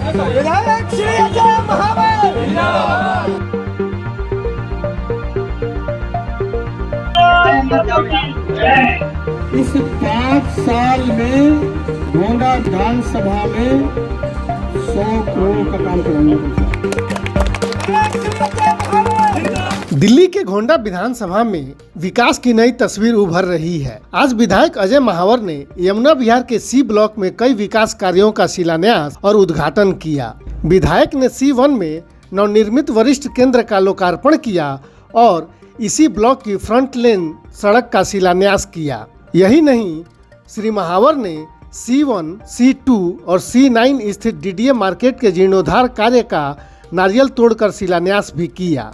विधायक श्री अजय महावर इस 5 साल में गोंडा विधानसभा में 100 करोड़ का काम कराने दिल्ली के गोंडा विधानसभा में विकास की नई तस्वीर उभर रही है। आज विधायक अजय महावर ने यमुना विहार के सी ब्लॉक में कई विकास कार्यों का शिलान्यास और उद्घाटन किया। विधायक ने C1 में नवनिर्मित वरिष्ठ केंद्र का लोकार्पण किया और इसी ब्लॉक की फ्रंट लेन सड़क का शिलान्यास किया। यही नहीं, श्री महावर ने C1, C2 और C9 स्थित DDA मार्केट के जीर्णोद्धार कार्य का नारियल तोड़कर शिलान्यास भी किया।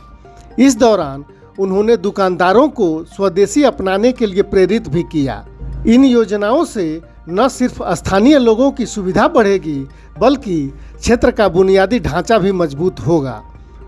इस दौरान उन्होंने दुकानदारों को स्वदेशी अपनाने के लिए प्रेरित भी किया। इन योजनाओं से न सिर्फ स्थानीय लोगों की सुविधा बढ़ेगी बल्कि क्षेत्र का बुनियादी ढांचा भी मजबूत होगा।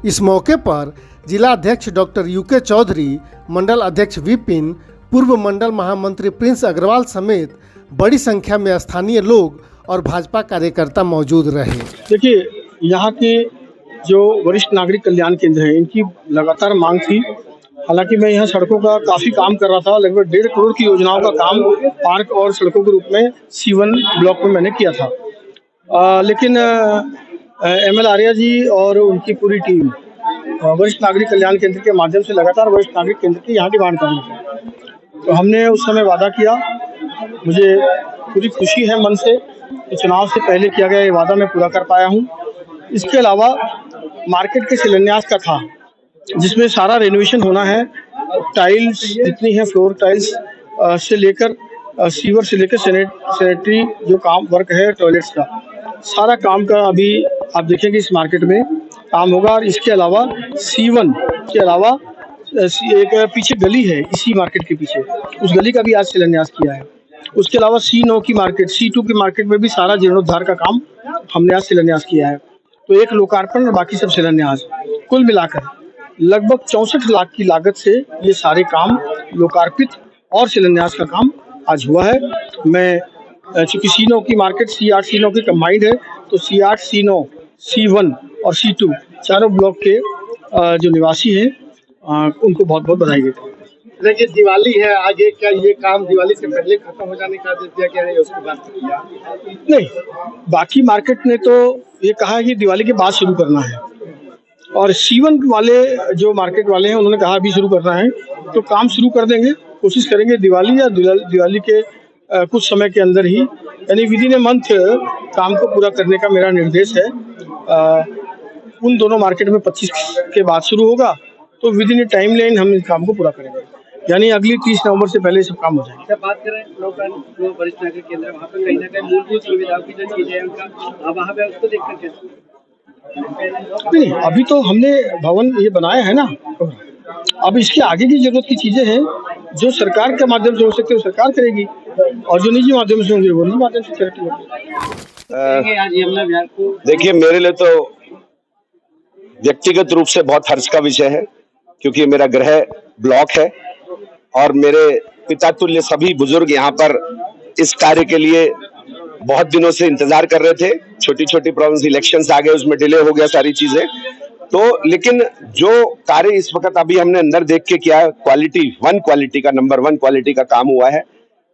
इस मौके पर जिला अध्यक्ष डॉक्टर UK चौधरी, मंडल अध्यक्ष विपिन, पूर्व मंडल महामंत्री प्रिंस अग्रवाल समेत बड़ी संख्या में स्थानीय लोग और भाजपा कार्यकर्ता मौजूद रहे। देखिए, यहाँ के जो वरिष्ठ नागरिक कल्याण केंद्र है, इनकी लगातार मांग थी। हालांकि मैं यहाँ सड़कों का काफ़ी काम कर रहा था। लगभग 1.5 करोड़ की योजनाओं का काम पार्क और सड़कों के रूप में C1 ब्लॉक में मैंने किया था। लेकिन ML आर्या जी और उनकी पूरी टीम वरिष्ठ नागरिक कल्याण केंद्र के माध्यम से लगातार वरिष्ठ नागरिक केंद्र की यहाँ डिमांड कर रही थी। तो हमने उस समय वादा किया। मुझे पूरी खुशी है मन से कि चुनाव से पहले किया गया ये वादा मैं पूरा कर पाया हूँ। इसके अलावा मार्केट के शिलान्यास का था, जिसमें सारा रेनोवेशन होना है। टाइल्स जितनी है, फ्लोर टाइल्स से लेकर सीवर से लेकर सैनिटरी जो काम वर्क है, टॉयलेट्स का सारा काम का अभी आप देखेंगे इस मार्केट में काम होगा। और इसके अलावा C1 के अलावा एक पीछे गली है, इसी मार्केट के पीछे, उस गली का भी आज शिलान्यास किया है। उसके अलावा C9 की मार्केट, C2 की मार्केट में भी सारा जीर्णोद्धार का काम हमने आज शिलान्यास किया है। तो एक लोकार्पण और बाकी सब शिलान्यास, कुल मिलाकर लगभग 64 लाख की लागत से ये सारे काम लोकार्पित और शिलान्यास का काम आज हुआ है। मैं चूंकि C9 की मार्केट C8 C9 की कंबाइंड है, तो C8 C9 C1 और C2 चारों ब्लॉक के जो निवासी हैं उनको बहुत बहुत बधाई देता हूँ। देखिए, दिवाली है आज, क्या ये काम दिवाली से पहले खत्म हो जाने का आदेश दिया गया है? उसके बाद नहीं, बाकी मार्केट ने तो ये कहा है कि दिवाली के बाद शुरू करना है, और C1 वाले जो मार्केट वाले हैं उन्होंने कहा अभी शुरू करना है, तो काम शुरू कर देंगे। कोशिश करेंगे दिवाली या दिवाली के कुछ समय के अंदर ही, यानी विदिन ए मंथ काम को पूरा करने का मेरा निर्देश है। उन दोनों मार्केट में 25 के बाद शुरू होगा, तो विदिन ए टाइम लाइन हम इस काम को पूरा करेंगे, यानी अगली 30 नवंबर से पहले सब काम हो जाएगा। जब बात करें जो वरिष्ठ नागरिक केंद्र, वहाँ पे कहीं ना कहीं मूलभूत सुविधाओं की जो चीजें हैं उनका वहाँ पे उसको देखकर कैसे? नहीं, अभी तो हमने भवन ये बनाया है ना, अब इसके आगे की जरूरत की चीजें हैं जो सरकार के माध्यम से हो सकते हो सरकार करेगी, और जो निजी माध्यम से होंगे वो निजी माध्यम से करेगी। देखिए, मेरे लिए तो व्यक्तिगत रूप से बहुत हर्ष का विषय है, क्योंकि मेरा गृह ब्लॉक है और मेरे पिता तुल्य सभी बुजुर्ग यहाँ पर इस कार्य के लिए बहुत दिनों से इंतजार कर रहे थे। छोटी छोटी प्रोविंस इलेक्शंस आ गए, उसमें डिले हो गया सारी चीजें, तो लेकिन जो कार्य इस वक्त अभी हमने अंदर देख के किया है, क्वालिटी का नंबर 1 क्वालिटी का काम हुआ है।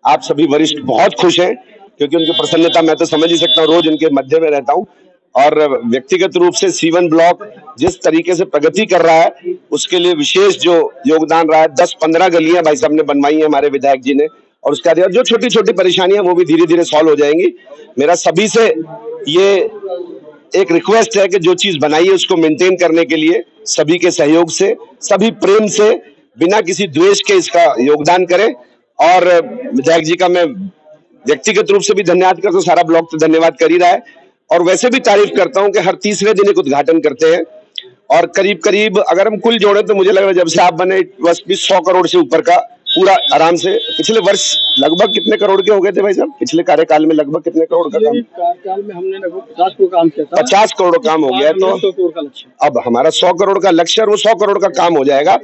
आप सभी वरिष्ठ बहुत खुश हैं, क्योंकि उनकी प्रसन्नता मैं तो समझ ही सकता हूँ, रोज उनके मध्य में रहता हूँ। और व्यक्तिगत रूप से C1 ब्लॉक जिस तरीके से प्रगति कर रहा है, उसके लिए विशेष जो योगदान रहा है। 10-15 गलियां भाई साहब ने बनवाई है हमारे विधायक जी ने, और उसका जो छोटी छोटी परेशानियां वो भी धीरे धीरे सॉल्व हो जाएंगी। मेरा सभी से ये एक रिक्वेस्ट है कि जो चीज बनाई है उसको मेंटेन करने के लिए सभी के सहयोग से, सभी प्रेम से, बिना किसी द्वेष के इसका योगदान करें। और विधायक जी का मैं व्यक्तिगत रूप से भी धन्यवाद करता हूँ, सारा ब्लॉक तो धन्यवाद कर ही रहा है, और वैसे भी तारीफ करता हूं कि हर तीसरे दिन एक उद्घाटन करते हैं। और करीब करीब अगर हम कुल जोड़े तो मुझे लग रहा है जब से आप बने बस 100 करोड़ से ऊपर का पूरा आराम से पिछले वर्ष लगभग कितने करोड़ के हो गए थे भाई साहब? पिछले कार्यकाल में लगभग कितने करोड़ का काम? कार्यकाल में हमने लगभग 50 करोड़ काम किया था। 50 करोड़ काम हो गया, तो अब हमारा 100 करोड़ का लक्ष्य और वो 100 करोड़ का काम हो जाएगा।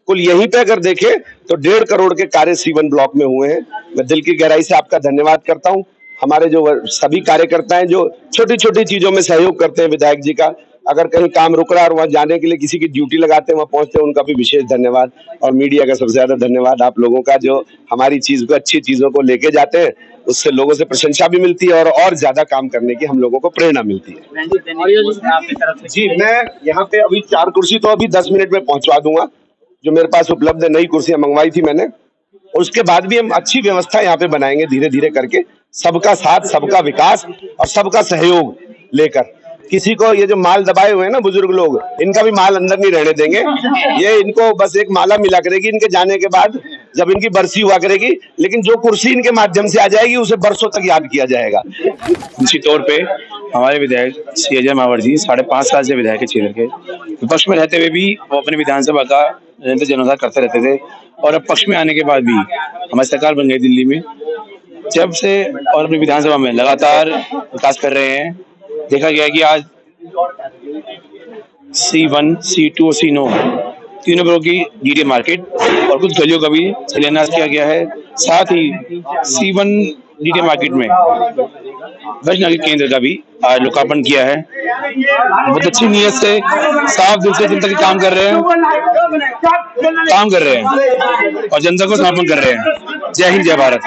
कुल यहीं पे अगर देखें तो 1.5 करोड़ के कार्य C1 ब्लॉक में हुए हैं। मैं दिल की गहराई से आपका धन्यवाद करता हूँ। हमारे जो सभी कार्यकर्ता हैं जो छोटी छोटी चीजों में सहयोग करते हैं विधायक जी का, अगर कहीं काम रुक रहा है और वहां जाने के लिए किसी की ड्यूटी लगाते हैं, वहां पहुंचते हैं, उनका भी विशेष धन्यवाद। और मीडिया का सबसे ज्यादा धन्यवाद आप लोगों का, जो हमारी चीज को, अच्छी चीजों को लेके जाते हैं, उससे लोगों से प्रशंसा भी मिलती है और ज्यादा काम करने की हम लोगों को प्रेरणा मिलती है। जी, मैं यहाँ पे अभी 4 कुर्सी तो अभी 10 मिनट में पहुंचवा दूंगा, जो मेरे पास उपलब्ध है। नई कुर्सियां मंगवाई थी मैंने, और उसके बाद भी हम अच्छी व्यवस्था यहाँ पे बनाएंगे धीरे धीरे करके, सबका साथ, सबका विकास और सबका सहयोग लेकर। किसी को ये जो माल दबाए हुए हैं ना बुजुर्ग लोग, इनका भी माल अंदर नहीं रहने देंगे। ये इनको बस एक माला मिला करेगी इनके जाने के बाद, जब इनकी बरसी हुआ करेगी, लेकिन जो कुर्सी इनके माध्यम से आ जाएगी उसे बरसों तक याद किया जाएगा। निश्चित तौर पे हमारे विधायक श्री अजय महावर जी 5.5 साल से विधायक क्षेत्र के विपक्ष में रहते हुए भी वो अपने विधानसभा का निरंतर जीर्णोद्धार करते रहते थे, और अब पक्ष में आने के बाद भी हमारी सरकार बन गई दिल्ली में, जब से और अपनी विधानसभा में लगातार विकास कर रहे हैं। देखा गया कि आज C1, C2 और C9 तीनों ब्लॉक की डीडी मार्केट और कुछ गलियों का भी शिलान्यास किया गया है। साथ ही C1 डीडी मार्केट में वरिष्ठ नागरिक केंद्र का भी आज लोकार्पण किया है। बहुत अच्छी नीयत से, साफ दिल से जनता के काम कर रहे हैं और जनता को समर्पण कर रहे हैं। जय हिंद, जय भारत।